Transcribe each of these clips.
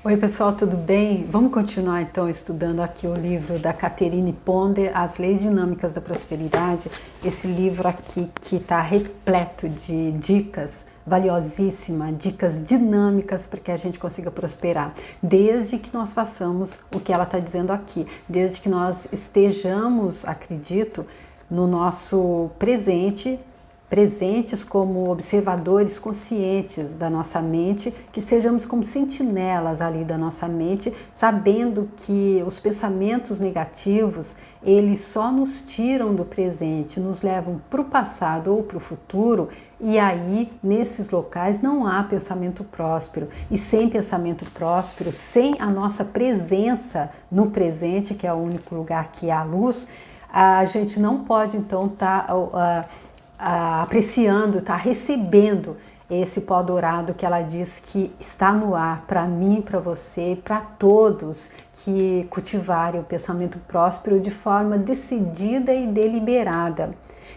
Oi pessoal, tudo bem? Vamos continuar então estudando aqui o livro da Catherine Ponder, As Leis Dinâmicas da Prosperidade. Esse livro aqui que está repleto de dicas valiosíssimas, dicas dinâmicas para que a gente consiga prosperar. Desde que nós façamos o que ela está dizendo aqui, desde que nós estejamos, acredito, no nosso presentes como observadores conscientes da nossa mente, que sejamos como sentinelas ali da nossa mente, sabendo que os pensamentos negativos, eles só nos tiram do presente, nos levam para o passado ou para o futuro, e aí, nesses locais, não há pensamento próspero. E sem pensamento próspero, sem a nossa presença no presente, que é o único lugar que há luz, a gente não pode então estar apreciando, está recebendo esse pó dourado que ela diz que está no ar para mim, para você, para todos que cultivarem o pensamento próspero de forma decidida e deliberada.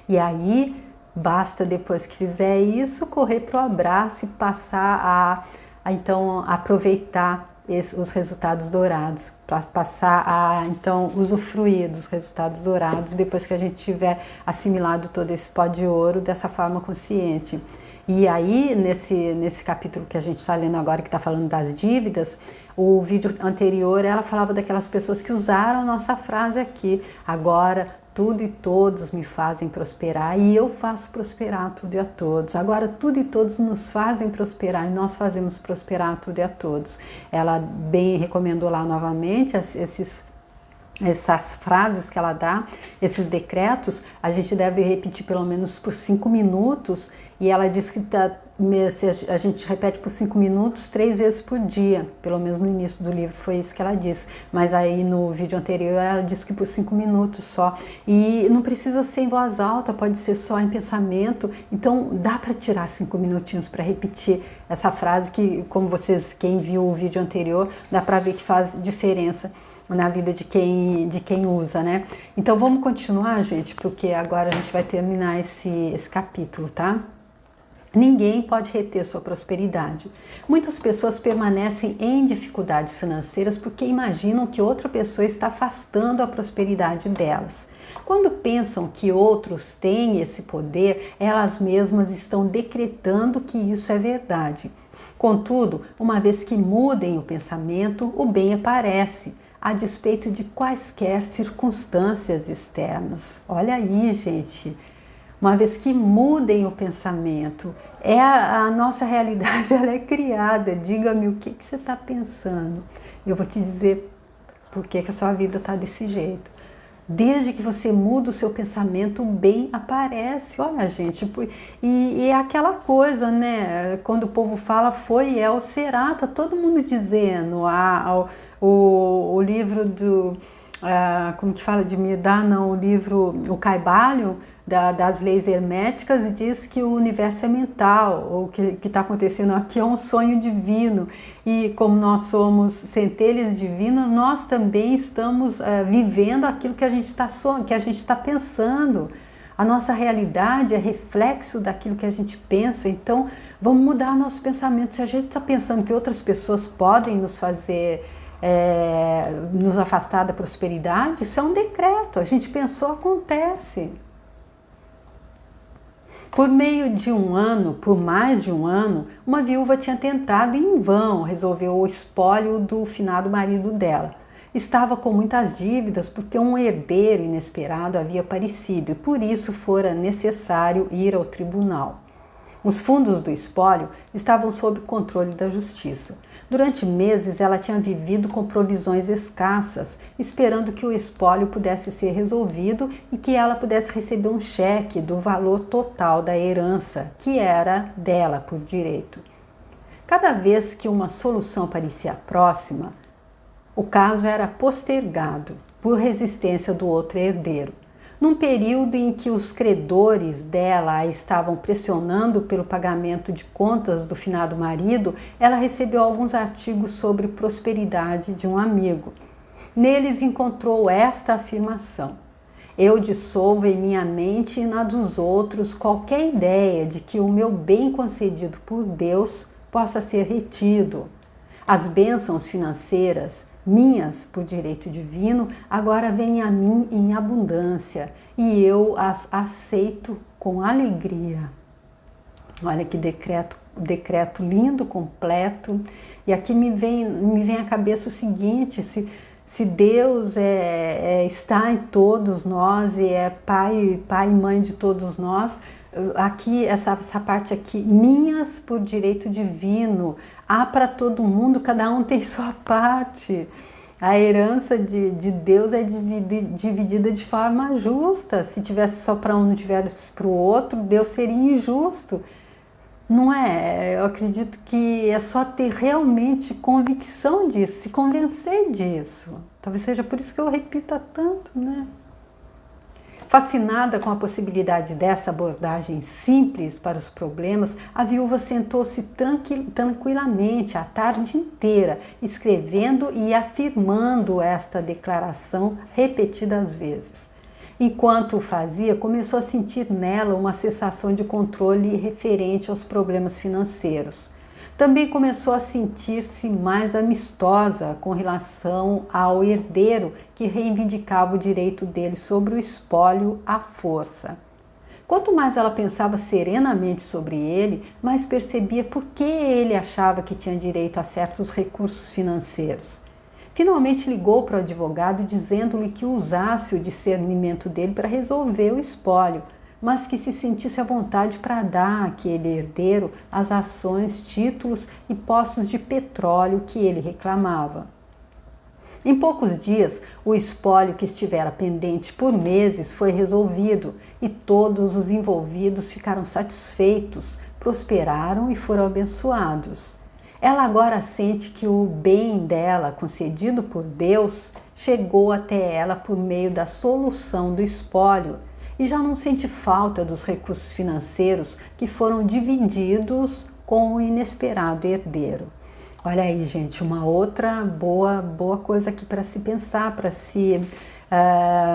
E aí, basta depois que fizer isso, correr para o abraço e passar então aproveitar os resultados dourados, para passar a então usufruir dos resultados dourados depois que a gente tiver assimilado todo esse pó de ouro dessa forma consciente. E aí, nesse capítulo que a gente está lendo agora, que está falando das dívidas, o vídeo anterior ela falava daquelas pessoas que usaram a nossa frase aqui: agora tudo e todos me fazem prosperar e eu faço prosperar tudo e a todos. Agora tudo e todos nos fazem prosperar e nós fazemos prosperar tudo e a todos. Ela bem recomendou lá novamente essas frases que ela dá, esses decretos, a gente deve repetir pelo menos por 5 minutos, e ela diz que a gente repete por 5 minutos 3 vezes por dia, pelo menos no início do livro foi isso que ela disse, mas aí no vídeo anterior ela disse que por 5 minutos só, e não precisa ser em voz alta, pode ser só em pensamento, então dá para tirar 5 minutinhos para repetir essa frase que, como quem viu o vídeo anterior, dá para ver que faz diferença na vida de quem usa, né? Então vamos continuar, gente, porque agora a gente vai terminar esse capítulo, tá? Ninguém pode reter sua prosperidade. Muitas pessoas permanecem em dificuldades financeiras porque imaginam que outra pessoa está afastando a prosperidade delas. Quando pensam que outros têm esse poder, elas mesmas estão decretando que isso é verdade. Contudo, uma vez que mudem o pensamento, o bem aparece, a despeito de quaisquer circunstâncias externas. Olha aí, gente, uma vez que mudem o pensamento, a nossa realidade ela é criada. Diga-me o que você está pensando. Eu vou te dizer por que a sua vida está desse jeito. Desde que você muda o seu pensamento, o bem aparece. Olha, gente, e é aquela coisa, né? Quando o povo fala foi, é ou será, tá todo mundo dizendo. O livro do, como que fala de Mirdá, não, o livro, o Kaivalho, das leis herméticas, diz que o universo é mental, o que está acontecendo aqui é um sonho divino, e como nós somos centelhas divinas, nós também estamos vivendo aquilo que a gente está pensando. A nossa realidade é reflexo daquilo que a gente pensa, então vamos mudar nosso pensamento. Se a gente está pensando que outras pessoas podem nos fazer nos afastar da prosperidade, isso é um decreto, a gente pensou, acontece. Por meio de um ano, por mais de um ano, uma viúva tinha tentado em vão resolver o espólio do finado marido dela. Estava com muitas dívidas porque um herdeiro inesperado havia aparecido e por isso fora necessário ir ao tribunal. Os fundos do espólio estavam sob controle da justiça. Durante meses ela tinha vivido com provisões escassas, esperando que o espólio pudesse ser resolvido e que ela pudesse receber um cheque do valor total da herança, que era dela por direito. Cada vez que uma solução parecia próxima, o caso era postergado por resistência do outro herdeiro. Num período em que os credores dela a estavam pressionando pelo pagamento de contas do finado marido, ela recebeu alguns artigos sobre prosperidade de um amigo. Neles encontrou esta afirmação: eu dissolvo em minha mente e na dos outros qualquer ideia de que o meu bem concedido por Deus possa ser retido. As bênçãos financeiras, minhas por direito divino, agora vêm a mim em abundância e eu as aceito com alegria. Olha que decreto lindo, completo. E aqui me vem à cabeça o seguinte: se Deus está em todos nós e é pai e mãe de todos nós, aqui essa parte aqui, minhas por direito divino, há para todo mundo, cada um tem sua parte. A herança de Deus é dividida de forma justa. Se tivesse só para um, não tivesse para o outro, Deus seria injusto. Não é? Eu acredito que é só ter realmente convicção disso, se convencer disso. Talvez seja por isso que eu repita tanto, né? Fascinada com a possibilidade dessa abordagem simples para os problemas, a viúva sentou-se tranquilamente a tarde inteira, escrevendo e afirmando esta declaração repetidas vezes. Enquanto o fazia, começou a sentir nela uma sensação de controle referente aos problemas financeiros. Também começou a sentir-se mais amistosa com relação ao herdeiro que reivindicava o direito dele sobre o espólio à força. Quanto mais ela pensava serenamente sobre ele, mais percebia por que ele achava que tinha direito a certos recursos financeiros. Finalmente ligou para o advogado dizendo-lhe que usasse o discernimento dele para resolver o espólio, mas que se sentisse à vontade para dar àquele herdeiro as ações, títulos e poços de petróleo que ele reclamava. Em poucos dias, o espólio que estivera pendente por meses foi resolvido e todos os envolvidos ficaram satisfeitos, prosperaram e foram abençoados. Ela agora sente que o bem dela, concedido por Deus, chegou até ela por meio da solução do espólio e já não sente falta dos recursos financeiros que foram divididos com o inesperado herdeiro. Olha aí, gente, uma outra boa coisa aqui para se pensar, para se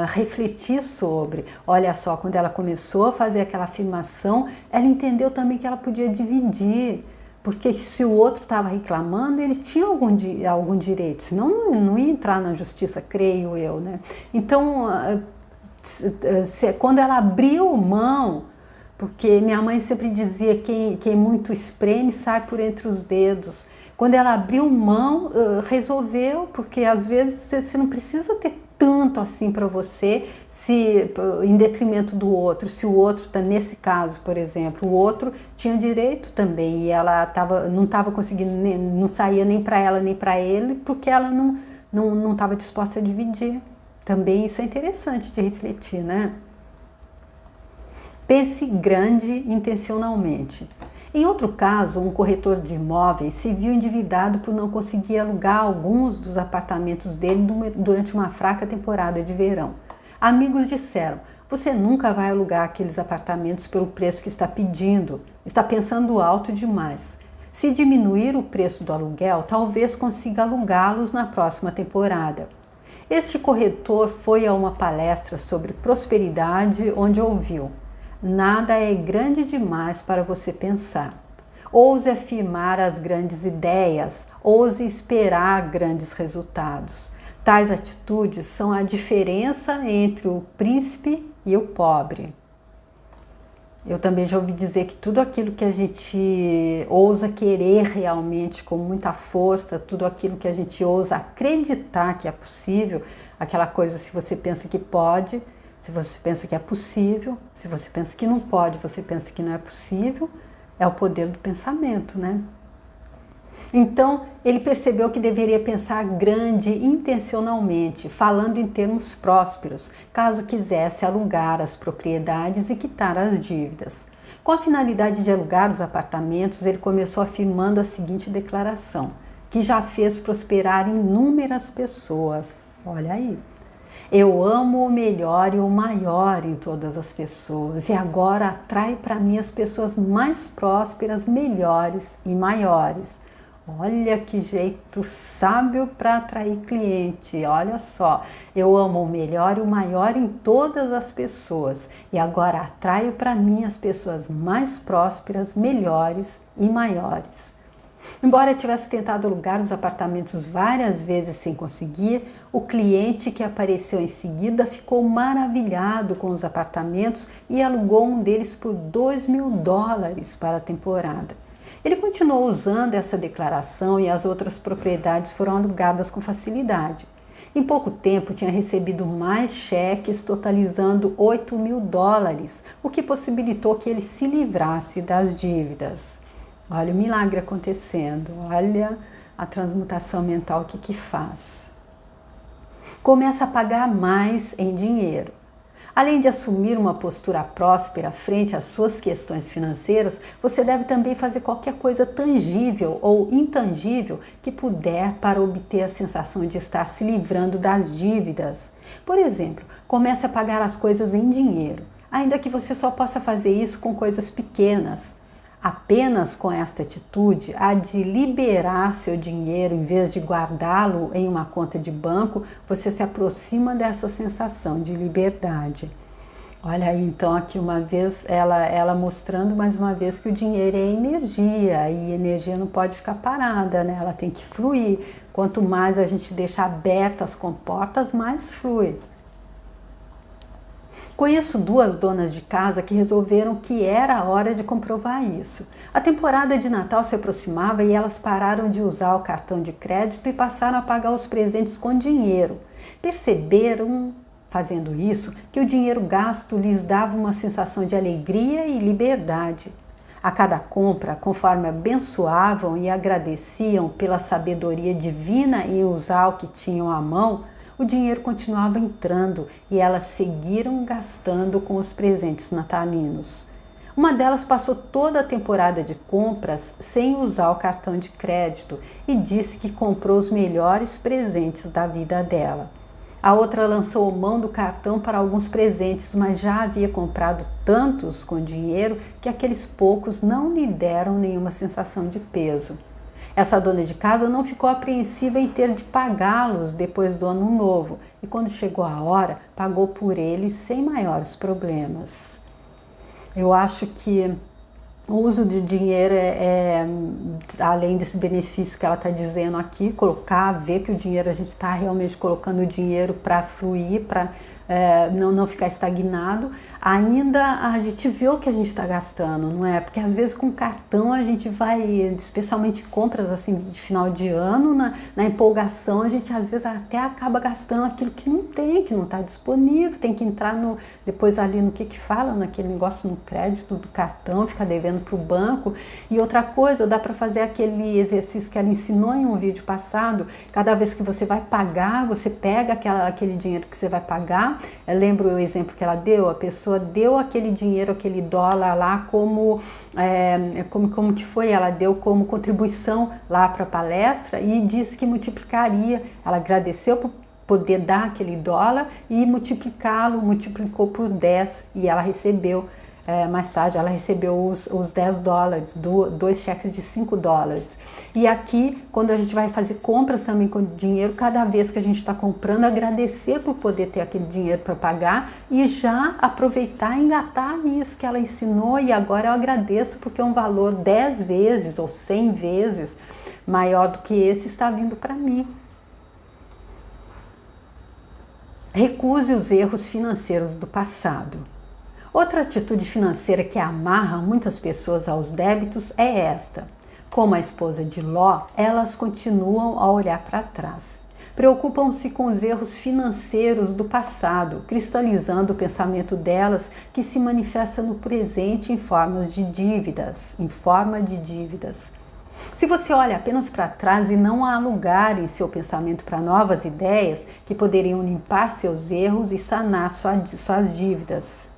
refletir sobre. Olha só, quando ela começou a fazer aquela afirmação, ela entendeu também que ela podia dividir. Porque se o outro estava reclamando, ele tinha algum direito, senão não ia entrar na justiça, creio eu, né? Então, quando ela abriu mão, porque minha mãe sempre dizia que quem muito espreme sai por entre os dedos. Quando ela abriu mão, resolveu, porque às vezes você não precisa ter tanto assim para você, se em detrimento do outro. Se o outro está, nesse caso, por exemplo, o outro tinha direito também e ela não estava conseguindo, não saía nem para ela nem para ele, porque ela não estava disposta a dividir. Também isso é interessante de refletir, né? Pense grande intencionalmente. Em outro caso, um corretor de imóveis se viu endividado por não conseguir alugar alguns dos apartamentos dele durante uma fraca temporada de verão. Amigos disseram: você nunca vai alugar aqueles apartamentos pelo preço que está pedindo, está pensando alto demais. Se diminuir o preço do aluguel, talvez consiga alugá-los na próxima temporada. Este corretor foi a uma palestra sobre prosperidade onde ouviu: nada é grande demais para você pensar. Ouse afirmar as grandes ideias, ouse esperar grandes resultados. Tais atitudes são a diferença entre o príncipe e o pobre. Eu também já ouvi dizer que tudo aquilo que a gente ousa querer realmente com muita força, tudo aquilo que a gente ousa acreditar que é possível, aquela coisa, se você pensa que pode, se você pensa que é possível, se você pensa que não pode, você pensa que não é possível, é o poder do pensamento, né? Então, ele percebeu que deveria pensar grande intencionalmente, falando em termos prósperos, caso quisesse alugar as propriedades e quitar as dívidas. Com a finalidade de alugar os apartamentos, ele começou afirmando a seguinte declaração, que já fez prosperar inúmeras pessoas. Olha aí. Eu amo o melhor e o maior em todas as pessoas e agora atrai para mim as pessoas mais prósperas, melhores e maiores. Olha que jeito sábio para atrair cliente, olha só. Eu amo o melhor e o maior em todas as pessoas e agora atraio para mim as pessoas mais prósperas, melhores e maiores. Embora tivesse tentado alugar os apartamentos várias vezes sem conseguir, o cliente que apareceu em seguida ficou maravilhado com os apartamentos e alugou um deles por $2.000 para a temporada. Ele continuou usando essa declaração e as outras propriedades foram alugadas com facilidade. Em pouco tempo tinha recebido mais cheques totalizando $8.000, o que possibilitou que ele se livrasse das dívidas. Olha o milagre acontecendo, olha a transmutação mental que faz. Começa a pagar mais em dinheiro. Além de assumir uma postura próspera frente às suas questões financeiras, você deve também fazer qualquer coisa tangível ou intangível que puder para obter a sensação de estar se livrando das dívidas. Por exemplo, comece a pagar as coisas em dinheiro, ainda que você só possa fazer isso com coisas pequenas. Apenas com esta atitude, a de liberar seu dinheiro em vez de guardá-lo em uma conta de banco, você se aproxima dessa sensação de liberdade. Olha aí, então, aqui uma vez, ela mostrando mais uma vez que o dinheiro é energia e energia não pode ficar parada, né? Ela tem que fluir. Quanto mais a gente deixa abertas as comportas, mais flui. Conheço 2 donas de casa que resolveram que era a hora de comprovar isso. A temporada de Natal se aproximava e elas pararam de usar o cartão de crédito e passaram a pagar os presentes com dinheiro. Perceberam, fazendo isso, que o dinheiro gasto lhes dava uma sensação de alegria e liberdade. A cada compra, conforme abençoavam e agradeciam pela sabedoria divina em usar o que tinham à mão, o dinheiro continuava entrando e elas seguiram gastando com os presentes natalinos. Uma delas passou toda a temporada de compras sem usar o cartão de crédito e disse que comprou os melhores presentes da vida dela. A outra lançou mão do cartão para alguns presentes, mas já havia comprado tantos com dinheiro que aqueles poucos não lhe deram nenhuma sensação de peso. Essa dona de casa não ficou apreensiva em ter de pagá-los depois do ano novo e quando chegou a hora, pagou por eles sem maiores problemas. Eu acho que o uso do dinheiro além desse benefício que ela está dizendo aqui, ver que o dinheiro, a gente está realmente colocando o dinheiro para fluir, para não ficar estagnado, ainda a gente vê o que a gente está gastando, não é? Porque às vezes com cartão a gente vai, especialmente compras assim de final de ano, na empolgação, a gente às vezes até acaba gastando aquilo que não está disponível, tem que entrar depois ali no que fala, naquele negócio no crédito do cartão, fica devendo para o banco. E outra coisa, dá para fazer aquele exercício que ela ensinou em um vídeo passado, cada vez que você vai pagar, você pega aquele dinheiro que você vai pagar. Eu lembro o exemplo que ela deu, a pessoa deu aquele dinheiro, aquele dólar lá como que foi? Ela deu como contribuição lá para a palestra e disse que multiplicaria. Ela agradeceu por poder dar aquele dólar e multiplicou por 10 e ela recebeu. Mais tarde ela recebeu os $10, 2 cheques de $5. E aqui, quando a gente vai fazer compras também com dinheiro, cada vez que a gente está comprando, agradecer por poder ter aquele dinheiro para pagar e já aproveitar e engatar isso que ela ensinou. E agora eu agradeço porque é um valor 10 vezes ou 100 vezes maior do que esse está vindo para mim. Recuse os erros financeiros do passado. Outra atitude financeira que amarra muitas pessoas aos débitos é esta. Como a esposa de Ló, elas continuam a olhar para trás. Preocupam-se com os erros financeiros do passado, cristalizando o pensamento delas que se manifesta no presente em forma de dívidas. Se você olha apenas para trás e não há lugar em seu pensamento para novas ideias que poderiam limpar seus erros e sanar suas dívidas.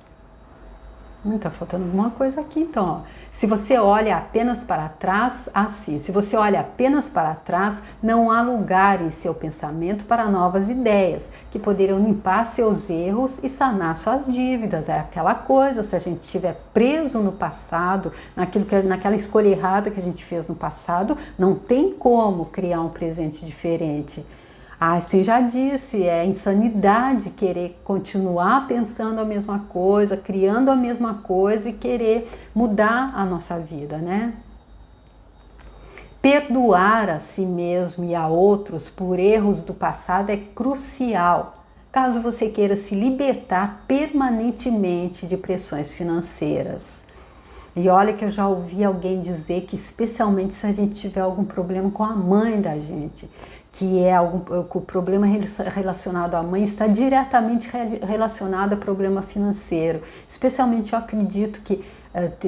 Tá faltando alguma coisa aqui, então. Se você olha apenas para trás, se você olha apenas para trás, não há lugar em seu pensamento para novas ideias que poderiam limpar seus erros e sanar suas dívidas. É aquela coisa, se a gente estiver preso no passado, naquela escolha errada que a gente fez no passado, não tem como criar um presente diferente. Assim já disse, é insanidade querer continuar pensando a mesma coisa, criando a mesma coisa e querer mudar a nossa vida, né? Perdoar a si mesmo e a outros por erros do passado é crucial, caso você queira se libertar permanentemente de pressões financeiras. E olha que eu já ouvi alguém dizer que, especialmente se a gente tiver algum problema com a mãe da gente, que o problema relacionado à mãe está diretamente relacionado a problema financeiro. Especialmente eu acredito que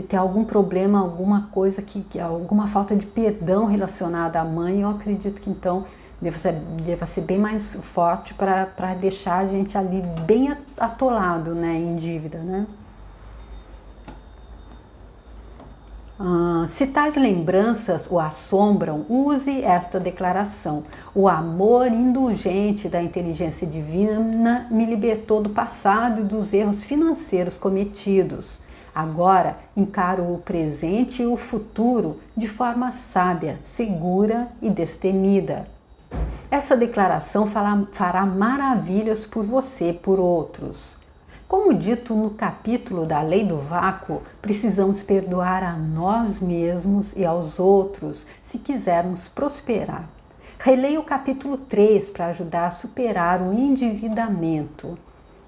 ter algum problema, alguma coisa, alguma falta de perdão relacionada à mãe, eu acredito que então deva ser bem mais forte para deixar a gente ali bem atolado, né, em dívida, né? Se tais lembranças o assombram, use esta declaração: o amor indulgente da inteligência divina me libertou do passado e dos erros financeiros cometidos. Agora encaro o presente e o futuro de forma sábia, segura e destemida. Essa declaração fará maravilhas por você, por outros. Como dito no capítulo da Lei do Vácuo, precisamos perdoar a nós mesmos e aos outros se quisermos prosperar. Releia o capítulo 3 para ajudar a superar o endividamento.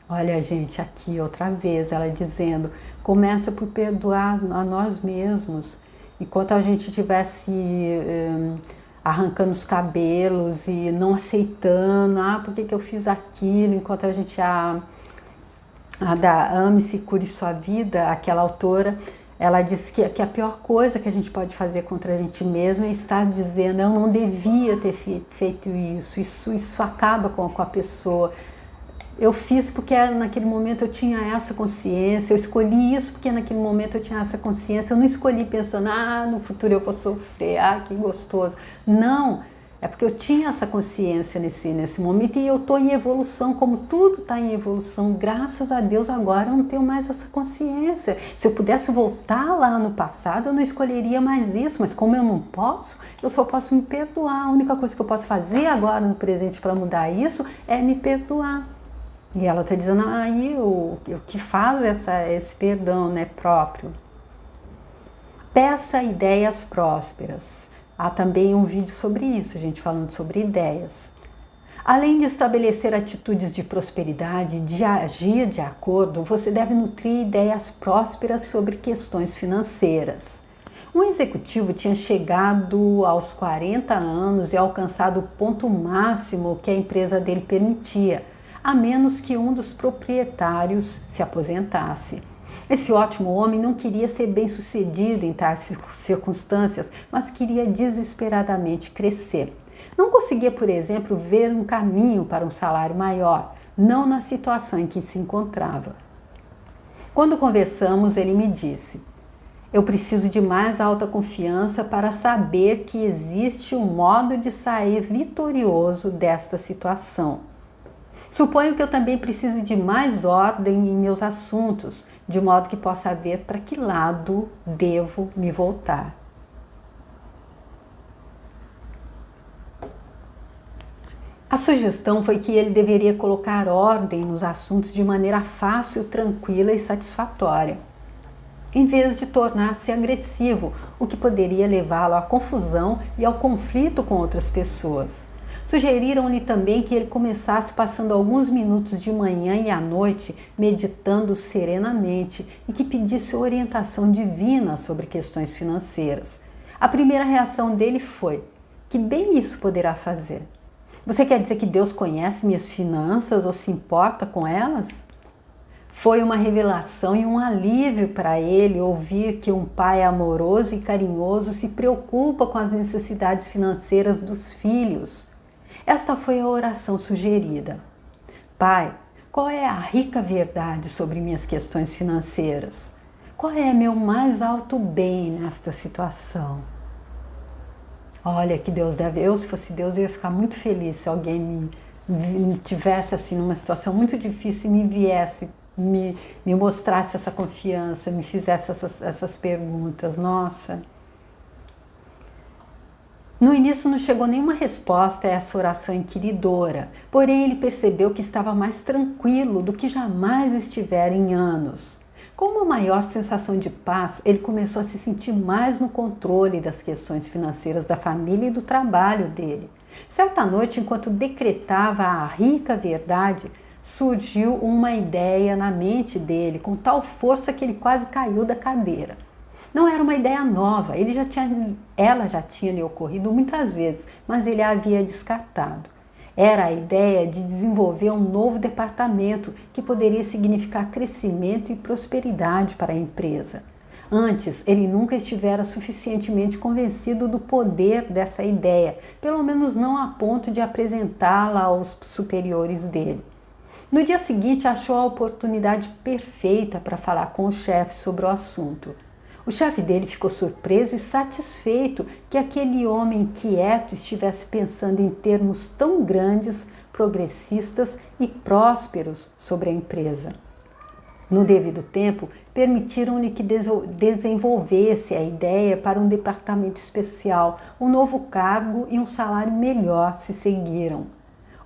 Olha, gente, aqui outra vez ela dizendo, começa por perdoar a nós mesmos. Enquanto a gente estivesse arrancando os cabelos e não aceitando, por que eu fiz aquilo, enquanto a gente a da Ame-se, Cure Sua Vida, aquela autora, ela disse que a pior coisa que a gente pode fazer contra a gente mesma é estar dizendo, eu não devia ter feito isso acaba com a pessoa. Eu fiz porque naquele momento eu tinha essa consciência, eu escolhi isso porque naquele momento eu tinha essa consciência, eu não escolhi pensando, no futuro eu vou sofrer, que gostoso. Não! É porque eu tinha essa consciência nesse momento e eu estou em evolução, como tudo está em evolução, graças a Deus agora eu não tenho mais essa consciência. Se eu pudesse voltar lá no passado, eu não escolheria mais isso, mas como eu não posso, eu só posso me perdoar. A única coisa que eu posso fazer agora no presente para mudar isso é me perdoar. E ela está dizendo, aí o que faz esse perdão, né, próprio. Peça ideias prósperas. Há também um vídeo sobre isso, gente, falando sobre ideias. Além de estabelecer atitudes de prosperidade, de agir de acordo, você deve nutrir ideias prósperas sobre questões financeiras. Um executivo tinha chegado aos 40 anos e alcançado o ponto máximo que a empresa dele permitia, a menos que um dos proprietários se aposentasse. Esse ótimo homem não queria ser bem-sucedido em tais circunstâncias, mas queria desesperadamente crescer. Não conseguia, por exemplo, ver um caminho para um salário maior, não na situação em que se encontrava. Quando conversamos, ele me disse: eu preciso de mais autoconfiança para saber que existe um modo de sair vitorioso desta situação. Suponho que eu também precise de mais ordem em meus assuntos, de modo que possa ver para que lado devo me voltar. A sugestão foi que ele deveria colocar ordem nos assuntos de maneira fácil, tranquila e satisfatória, em vez de tornar-se agressivo, o que poderia levá-lo à confusão e ao conflito com outras pessoas. Sugeriram-lhe também que ele começasse passando alguns minutos de manhã e à noite meditando serenamente e que pedisse orientação divina sobre questões financeiras. A primeira reação dele foi: que bem isso poderá fazer? Você quer dizer que Deus conhece minhas finanças ou se importa com elas? Foi uma revelação e um alívio para ele ouvir que um pai amoroso e carinhoso se preocupa com as necessidades financeiras dos filhos. Esta foi a oração sugerida. Pai, qual é a rica verdade sobre minhas questões financeiras? Qual é meu mais alto bem nesta situação? Olha que Deus deve... Eu, se fosse Deus, eu ia ficar muito feliz se alguém me tivesse assim numa situação muito difícil e me viesse, me mostrasse essa confiança, me fizesse essas perguntas. Nossa... No início não chegou nenhuma resposta a essa oração inquiridora, porém ele percebeu que estava mais tranquilo do que jamais estivera em anos. Com uma maior sensação de paz, ele começou a se sentir mais no controle das questões financeiras da família e do trabalho dele. Certa noite, enquanto decretava a rica verdade, surgiu uma ideia na mente dele com tal força que ele quase caiu da cadeira. Não era uma ideia nova, ela já tinha lhe ocorrido muitas vezes, mas ele a havia descartado. Era a ideia de desenvolver um novo departamento que poderia significar crescimento e prosperidade para a empresa. Antes, ele nunca estivera suficientemente convencido do poder dessa ideia, pelo menos não a ponto de apresentá-la aos superiores dele. No dia seguinte, achou a oportunidade perfeita para falar com o chefe sobre o assunto. O chefe dele ficou surpreso e satisfeito que aquele homem quieto estivesse pensando em termos tão grandes, progressistas e prósperos sobre a empresa. No devido tempo, permitiram-lhe que desenvolvesse a ideia para um departamento especial, um novo cargo e um salário melhor se seguiram.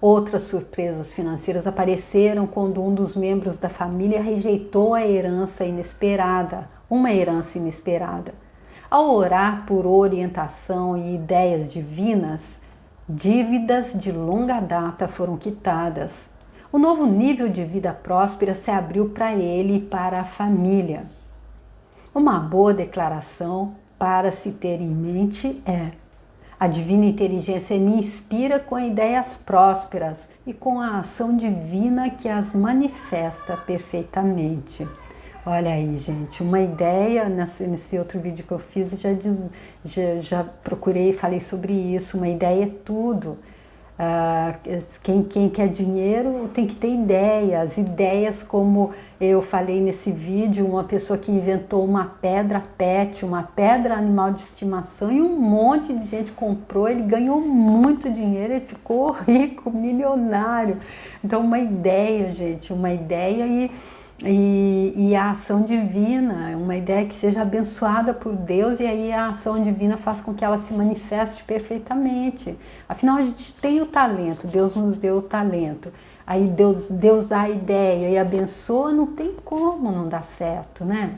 Outras surpresas financeiras apareceram quando um dos membros da família rejeitou uma herança inesperada. Ao orar por orientação e ideias divinas, dívidas de longa data foram quitadas. O novo nível de vida próspera se abriu para ele e para a família. Uma boa declaração para se ter em mente é: a divina inteligência me inspira com ideias prósperas e com a ação divina que as manifesta perfeitamente. Olha aí, gente, uma ideia, nesse outro vídeo que eu fiz, já procurei e falei sobre isso. Uma ideia é tudo. Quem quer dinheiro tem que ter ideias. Ideias como eu falei nesse vídeo, uma pessoa que inventou uma pedra pet, uma pedra animal de estimação, e um monte de gente comprou, ele ganhou muito dinheiro, ele ficou rico, milionário. Então uma ideia, gente, uma ideia e a ação divina, uma ideia que seja abençoada por Deus, e aí a ação divina faz com que ela se manifeste perfeitamente. Afinal, a gente tem o talento, Deus nos deu o talento. Aí Deus dá a ideia e abençoa, não tem como não dar certo, né?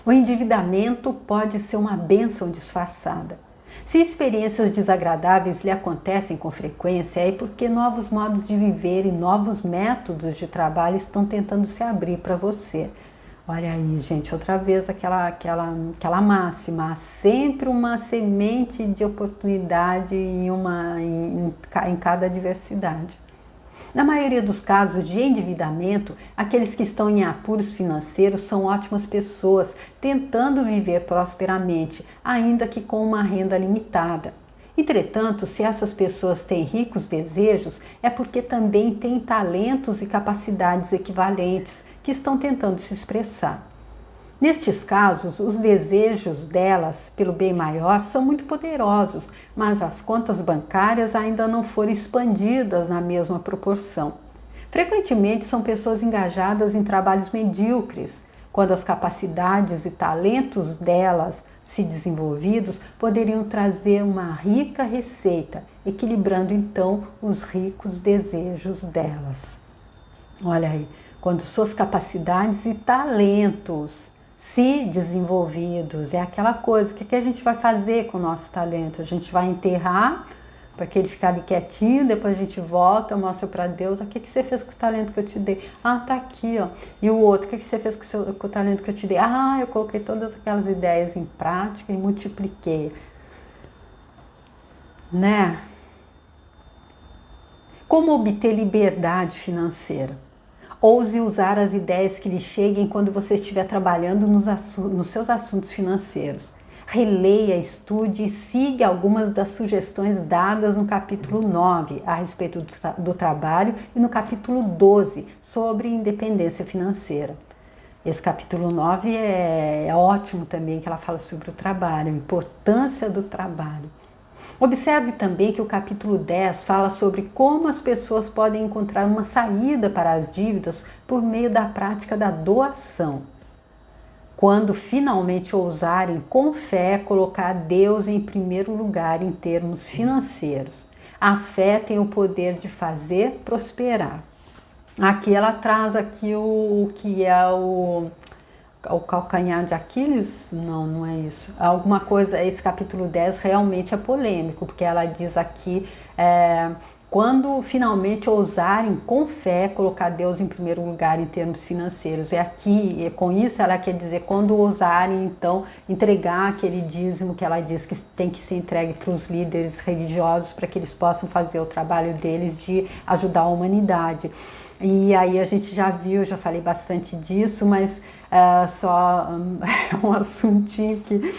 O endividamento pode ser uma bênção disfarçada. Se experiências desagradáveis lhe acontecem com frequência, é porque novos modos de viver e novos métodos de trabalho estão tentando se abrir para você. Olha aí, gente, outra vez aquela máxima: há sempre uma semente de oportunidade em cada adversidade. Na maioria dos casos de endividamento, aqueles que estão em apuros financeiros são ótimas pessoas, tentando viver prosperamente, ainda que com uma renda limitada. Entretanto, se essas pessoas têm ricos desejos, é porque também têm talentos e capacidades equivalentes que estão tentando se expressar. Nestes casos, os desejos delas pelo bem maior são muito poderosos, mas as contas bancárias ainda não foram expandidas na mesma proporção. Frequentemente são pessoas engajadas em trabalhos medíocres, quando as capacidades e talentos delas, se desenvolvidos, poderiam trazer uma rica receita, equilibrando então os ricos desejos delas. Olha aí, quando suas capacidades e talentos se desenvolvidos, é aquela coisa: o que a gente vai fazer com o nosso talento? A gente vai enterrar para que ele ficar ali quietinho, depois a gente volta, mostra para Deus: o que você fez com o talento que eu te dei? Ah, tá aqui, ó. E o outro: o que você fez com o talento que eu te dei? Ah, eu coloquei todas aquelas ideias em prática e multipliquei, né? Como obter liberdade financeira? Ouse usar as ideias que lhe cheguem quando você estiver trabalhando nos seus assuntos financeiros. Releia, estude e siga algumas das sugestões dadas no capítulo 9 a respeito do trabalho e no capítulo 12 sobre independência financeira. Esse capítulo 9 é ótimo também, que ela fala sobre o trabalho, a importância do trabalho. Observe também que o capítulo 10 fala sobre como as pessoas podem encontrar uma saída para as dívidas por meio da prática da doação. Quando finalmente ousarem com fé colocar Deus em primeiro lugar em termos financeiros. A fé tem o poder de fazer prosperar. Aqui ela traz aqui o que é o calcanhar de Aquiles. Não é isso. Alguma coisa, esse capítulo 10 realmente é polêmico, porque ela diz aqui, quando finalmente ousarem com fé colocar Deus em primeiro lugar em termos financeiros. E aqui, com isso, ela quer dizer quando ousarem, então, entregar aquele dízimo que ela diz que tem que ser entregue para os líderes religiosos para que eles possam fazer o trabalho deles de ajudar a humanidade. E aí a gente já viu, já falei bastante disso, mas só um assuntinho que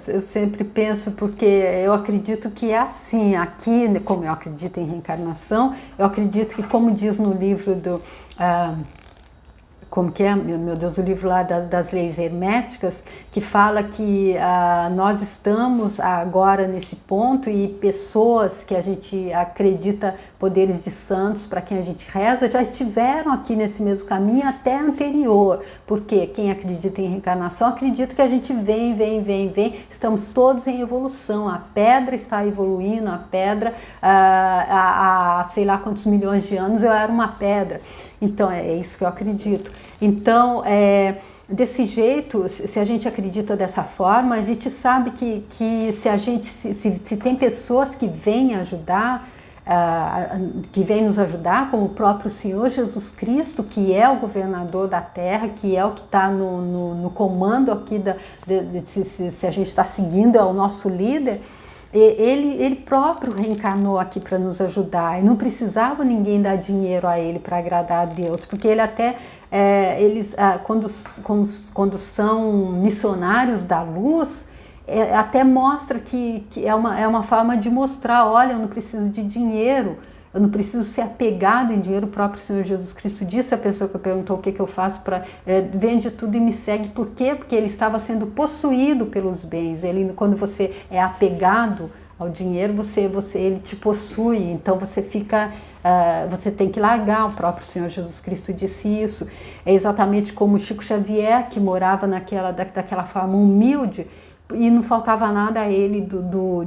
eu sempre penso, porque eu acredito que é assim, aqui, como eu acredito em reencarnação, eu acredito que, como diz no livro do... como que é, meu Deus, o livro lá das leis herméticas, que fala que nós estamos agora nesse ponto e pessoas que a gente acredita poderes de santos para quem a gente reza já estiveram aqui nesse mesmo caminho até anterior, porque quem acredita em reencarnação acredita que a gente vem, estamos todos em evolução, a pedra está evoluindo, a pedra há sei lá quantos milhões de anos eu era uma pedra, então é isso que eu acredito. Então, desse jeito, se a gente acredita dessa forma, a gente sabe que se tem pessoas que vêm ajudar, que vêm nos ajudar, como o próprio Senhor Jesus Cristo, que é o governador da terra, que é o que está no comando aqui, se a gente está seguindo, é o nosso líder. Ele próprio reencarnou aqui para nos ajudar e não precisava ninguém dar dinheiro a ele para agradar a Deus, porque ele até, quando são missionários da luz, até mostra que é uma forma de mostrar, olha, eu não preciso de dinheiro, eu não preciso ser apegado em dinheiro. O próprio Senhor Jesus Cristo disse, a pessoa que perguntou o que eu faço para... vende tudo e me segue. Por quê? Porque ele estava sendo possuído pelos bens. Quando você é apegado ao dinheiro, ele te possui. Então você fica... você tem que largar. O próprio Senhor Jesus Cristo disse isso. É exatamente como Chico Xavier, que morava daquela forma humilde, e não faltava nada a ele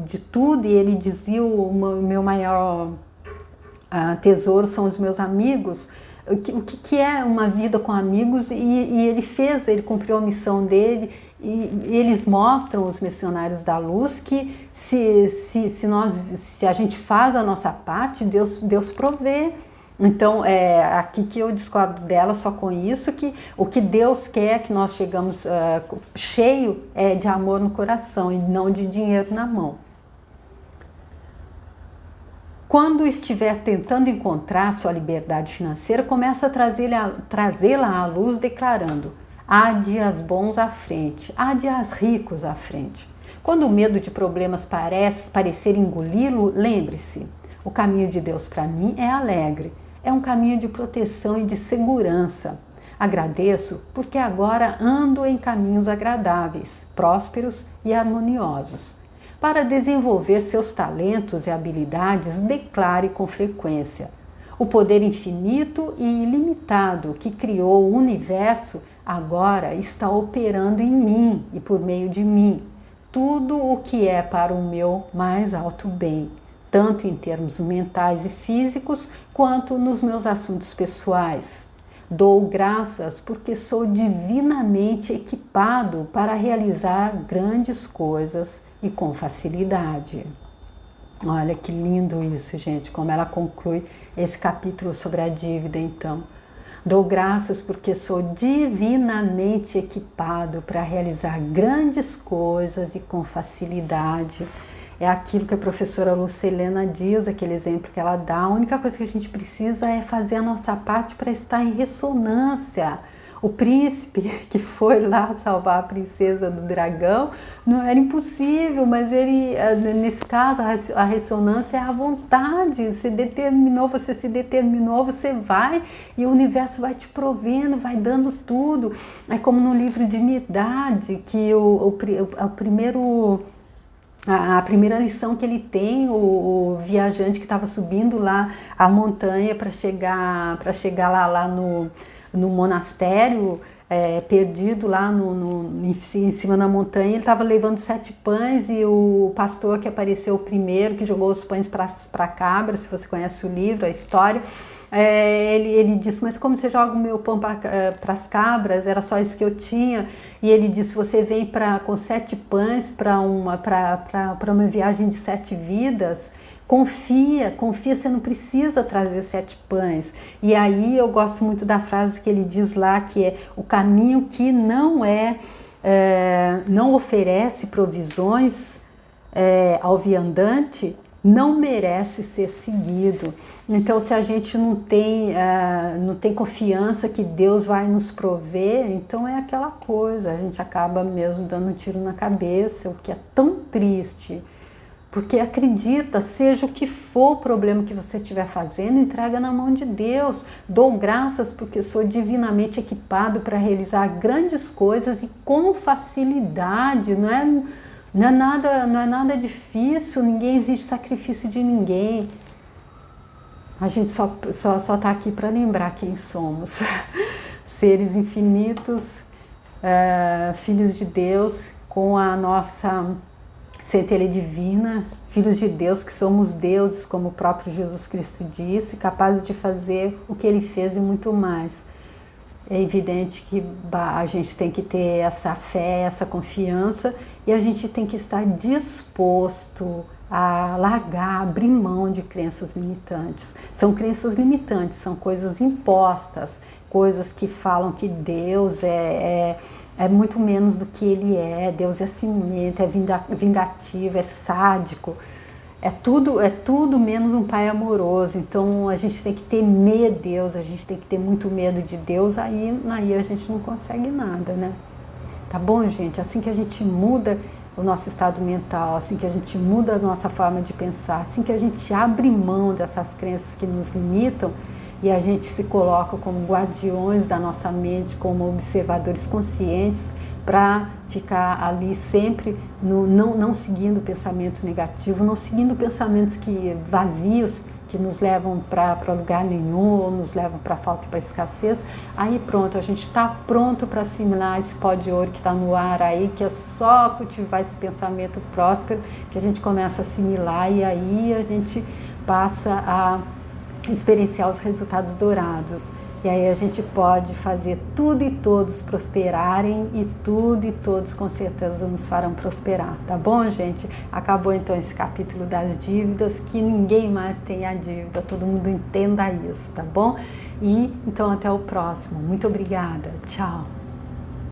de tudo. E ele dizia, o meu maior... tesouro são os meus amigos. O que é uma vida com amigos? E ele cumpriu a missão dele, e eles mostram, os missionários da luz, que se a gente faz a nossa parte, Deus provê. Então, aqui que eu discordo dela só com isso, que o que Deus quer é que nós chegamos cheio de amor no coração e não de dinheiro na mão. Quando estiver tentando encontrar sua liberdade financeira, começa a trazê-la à luz, declarando: há dias bons à frente, há dias ricos à frente. Quando o medo de problemas parecer engoli-lo, lembre-se: o caminho de Deus para mim é alegre, é um caminho de proteção e de segurança. Agradeço porque agora ando em caminhos agradáveis, prósperos e harmoniosos. Para desenvolver seus talentos e habilidades, declare com frequência: o poder infinito e ilimitado que criou o universo agora está operando em mim e por meio de mim. Tudo o que é para o meu mais alto bem, tanto em termos mentais e físicos, quanto nos meus assuntos pessoais. Dou graças porque sou divinamente equipado para realizar grandes coisas e com facilidade. Olha que lindo isso, gente, como ela conclui esse capítulo sobre a dívida, então. Dou graças porque sou divinamente equipado para realizar grandes coisas e com facilidade. É aquilo que a professora Lucilena diz, aquele exemplo que ela dá. A única coisa que a gente precisa é fazer a nossa parte para estar em ressonância. O príncipe que foi lá salvar a princesa do dragão, não era impossível, mas ele, nesse caso, a ressonância é a vontade. Você se determinou, você vai e o universo vai te provendo, vai dando tudo. É como no livro de Mirdade, que a primeira lição que ele tem, o viajante que estava subindo lá a montanha para chegar lá no monastério, perdido lá em cima na montanha. Ele estava levando 7 pães e o pastor que apareceu primeiro, que jogou os pães para a cabra, se você conhece o livro, a história, ele disse, mas como você joga o meu pão para as cabras? Era só isso que eu tinha. E ele disse, você vem com 7 pães para uma viagem de 7 vidas? Confia, você não precisa trazer 7 pães. E aí eu gosto muito da frase que ele diz lá, que é o caminho que não oferece provisões ao viandante, não merece ser seguido. Então, se a gente não tem confiança que Deus vai nos prover, então é aquela coisa, a gente acaba mesmo dando um tiro na cabeça, o que é tão triste. Porque acredita, seja o que for o problema que você estiver fazendo, entrega na mão de Deus. Dou graças porque sou divinamente equipado para realizar grandes coisas e com facilidade. Não é nada difícil, ninguém exige sacrifício de ninguém. A gente só está aqui para lembrar quem somos. Seres infinitos, filhos de Deus, com a nossa centelha divina, filhos de Deus, que somos deuses, como o próprio Jesus Cristo disse, capazes de fazer o que Ele fez e muito mais. É evidente que a gente tem que ter essa fé, essa confiança, e a gente tem que estar disposto a largar, abrir mão de crenças limitantes. São crenças limitantes, são coisas impostas, coisas que falam que Deus é muito menos do que Ele é. Deus é ciumento, é vingativo, é sádico, é tudo menos um pai amoroso. Então a gente tem que temer Deus, a gente tem que ter muito medo de Deus, aí a gente não consegue nada, né? Tá bom, gente? Assim que a gente muda o nosso estado mental, assim que a gente muda a nossa forma de pensar, assim que a gente abre mão dessas crenças que nos limitam, e a gente se coloca como guardiões da nossa mente, como observadores conscientes, para ficar ali sempre não seguindo pensamento negativo, não seguindo pensamentos vazios, que nos levam para lugar nenhum, ou nos levam para falta e para escassez. Aí pronto, a gente está pronto para assimilar esse pó de ouro que está no ar aí, que é só cultivar esse pensamento próspero, que a gente começa a assimilar, e aí a gente passa a experienciar os resultados dourados. E aí a gente pode fazer tudo e todos prosperarem, e tudo e todos com certeza nos farão prosperar, tá bom, gente? Acabou então esse capítulo das dívidas, que ninguém mais tenha dívida, todo mundo entenda isso, tá bom? E então até o próximo. Muito obrigada. Tchau.